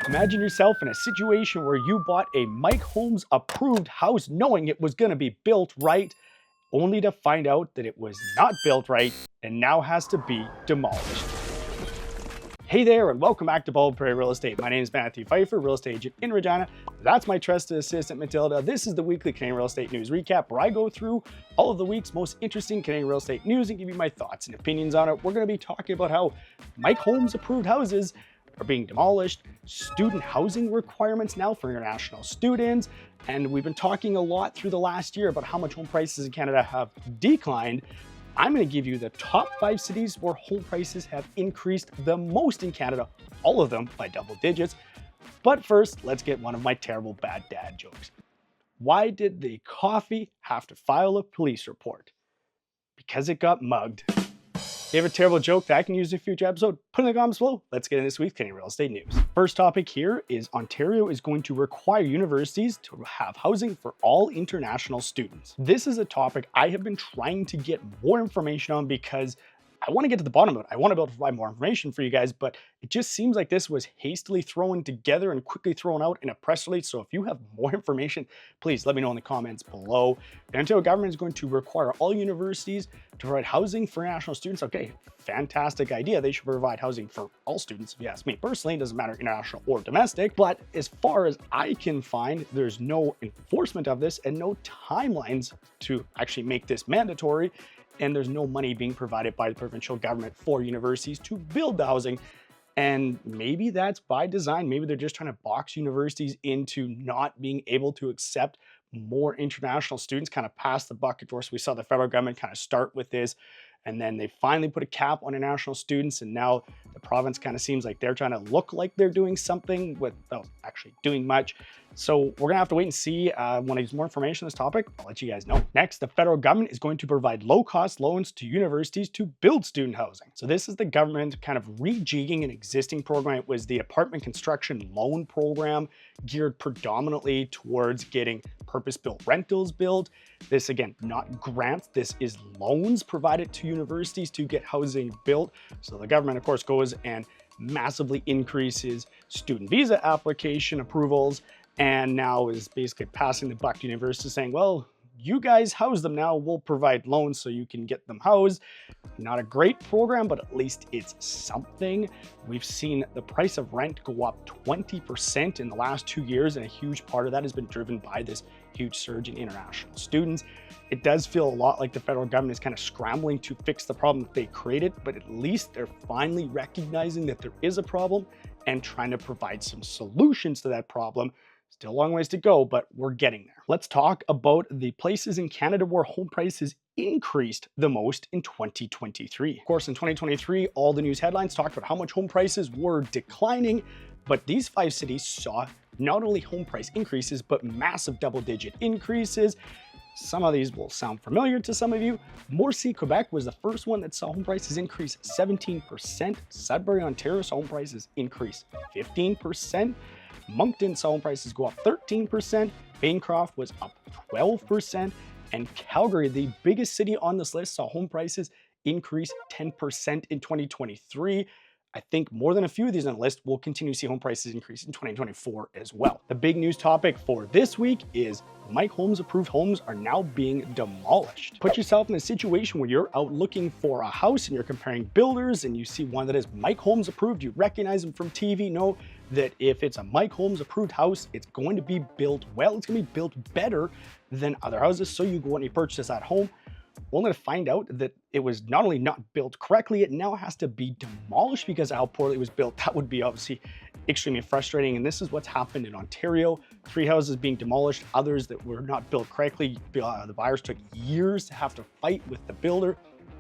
Imagine yourself in a situation where you bought a Mike Holmes approved house knowing it was going to be built right, only to find out that it was not built right and now has to be demolished. Hey there, and welcome back to Bald Prairie Real Estate. My name is Matthew Pfeiffer, real estate agent in Regina. That's my trusted assistant, Matilda. This is the weekly Canadian Real Estate News Recap, where I go through all of the week's most interesting Canadian real estate news and give you my thoughts and opinions on it. We're going to be talking about how Mike Holmes approved houses are being demolished, student housing requirements now for international students, and we've been talking a lot through the last year about how much home prices in Canada have declined. I'm going to give you the top 5 cities where home prices have increased the most in Canada, all of them by double digits. But first, let's get one of my terrible bad dad jokes. Why did the coffee have to file a police report? Because it got mugged. If you have a terrible joke that I can use in a future episode, put in the comments below. Let's get into this week's Canadian real estate news. First topic here is Ontario is going to require universities to have housing for all international students. This is a topic I have been trying to get more information on because I want to get to the bottom of it. I want to be able to provide more information for you guys, but it just seems like this was hastily thrown together and quickly thrown out in a press release. So if you have more information, please let me know in the comments below. The Ontario government is going to require all universities to provide housing for international students. Okay, fantastic idea. They should provide housing for all students, if you ask me personally. It doesn't matter international or domestic, but as far as I can find, there's no enforcement of this and no timelines to actually make this mandatory. And there's no money being provided by the provincial government for universities to build the housing. And maybe that's by design. Maybe they're just trying to box universities into not being able to accept more international students, kind of pass the buck. Of course, we saw the federal government kind of start with this, and then they finally put a cap on international students, and now the province kind of seems like they're trying to look like they're doing something without actually doing much. So we're gonna have to wait and see. When I use more information on this topic, I'll let you guys know. Next, the federal government is going to provide low-cost loans to universities to build student housing. So this is the government kind of rejigging an existing program. It was the apartment construction loan program geared predominantly towards getting purpose-built rentals built. This, again, not grants, this is loans provided to universities to get housing built. So the government, of course, goes and massively increases student visa application approvals, and now is basically passing the buck to universities saying, well, you guys house them now, we'll provide loans so you can get them housed. Not a great program, but at least it's something. We've seen the price of rent go up 20% in the last 2 years, and a huge part of that has been driven by this huge surge in international students. It does feel a lot like the federal government is kind of scrambling to fix the problem that they created, but at least they're finally recognizing that there is a problem and trying to provide some solutions to that problem. Still a long ways to go, but we're getting there. Let's talk about the places in Canada where home prices increased the most in 2023. Of course, in 2023, all the news headlines talked about how much home prices were declining, but these 5 cities saw not only home price increases, but massive double-digit increases. Some of these will sound familiar to some of you. Morcy, Quebec was the first one that saw home prices increase 17%. Sudbury, Ontario saw home prices increase 15%. Moncton saw home prices go up 13%, Bancroft was up 12%, and Calgary, the biggest city on this list, saw home prices increase 10% in 2023. I think more than a few of these on the list will continue to see home prices increase in 2024 as well. The big news topic for this week is Mike Holmes approved homes are now being demolished. Put yourself in a situation where you're out looking for a house and you're comparing builders and you see one that is Mike Holmes approved, you recognize him from TV, know that if it's a Mike Holmes approved house, it's going to be built well, it's going to be built better than other houses. So you go and you purchase that home, only to find out that it was not only not built correctly, it now has to be demolished because of how poorly it was built. That would be obviously extremely frustrating. And this is what's happened in Ontario. 3 houses being demolished, others that were not built correctly. The buyers took years to have to fight with the builder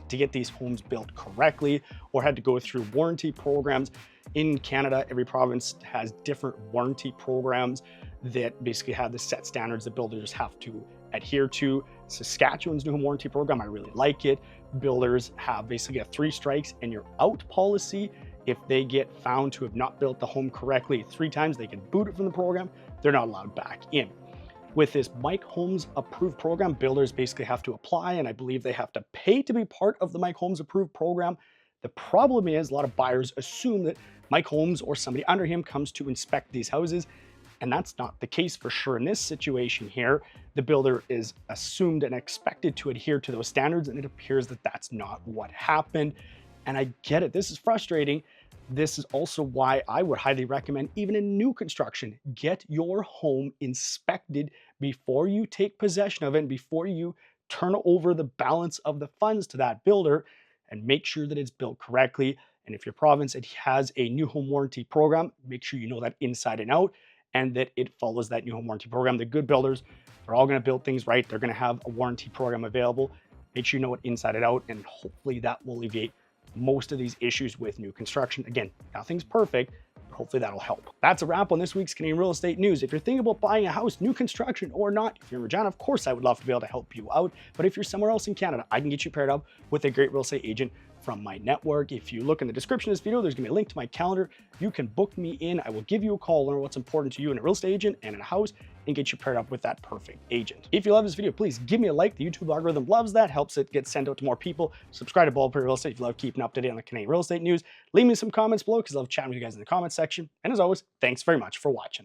to get these homes built correctly, or had to go through warranty programs. In Canada, every province has different warranty programs that basically have the set standards that builders have to adhere to. Saskatchewan's new home warranty program, I really like it. Builders have basically a 3 strikes and you're out policy. If they get found to have not built the home correctly 3 times, they can boot it from the program. They're not allowed back in. With this Mike Holmes approved program, builders basically have to apply, and I believe they have to pay to be part of the Mike Holmes approved program. The problem is a lot of buyers assume that Mike Holmes or somebody under him comes to inspect these houses. And that's not the case for sure in this situation here. The builder is assumed and expected to adhere to those standards, and it appears that that's not what happened. And I get it, this is frustrating. This is also why I would highly recommend, even in new construction, get your home inspected before you take possession of it and before you turn over the balance of the funds to that builder, and make sure that it's built correctly. And if your province has a new home warranty program, make sure you know that inside and out, and that it follows that new home warranty program. The good builders, they're all going to build things right. They're going to have a warranty program available. Make sure you know it inside and out, and hopefully that will alleviate most of these issues with new construction. Again, nothing's perfect, but hopefully that'll help. That's a wrap on this week's Canadian real estate news. If you're thinking about buying a house, new construction or not, if you're in Regina, of course I would love to be able to help you out. But if you're somewhere else in Canada, I can get you paired up with a great real estate agent from my network. If you look in the description of this video, there's gonna be a link to my calendar. You can book me in. I will give you a call, learn what's important to you in a real estate agent and in a house, and get you paired up with that perfect agent. If you love this video, please give me a like. The YouTube algorithm loves that, helps it get sent out to more people. Subscribe to Bald Prairie Real Estate if you love keeping up to date on the Canadian real estate news. Leave me some comments below because I love chatting with you guys in the comments section. And as always, thanks very much for watching.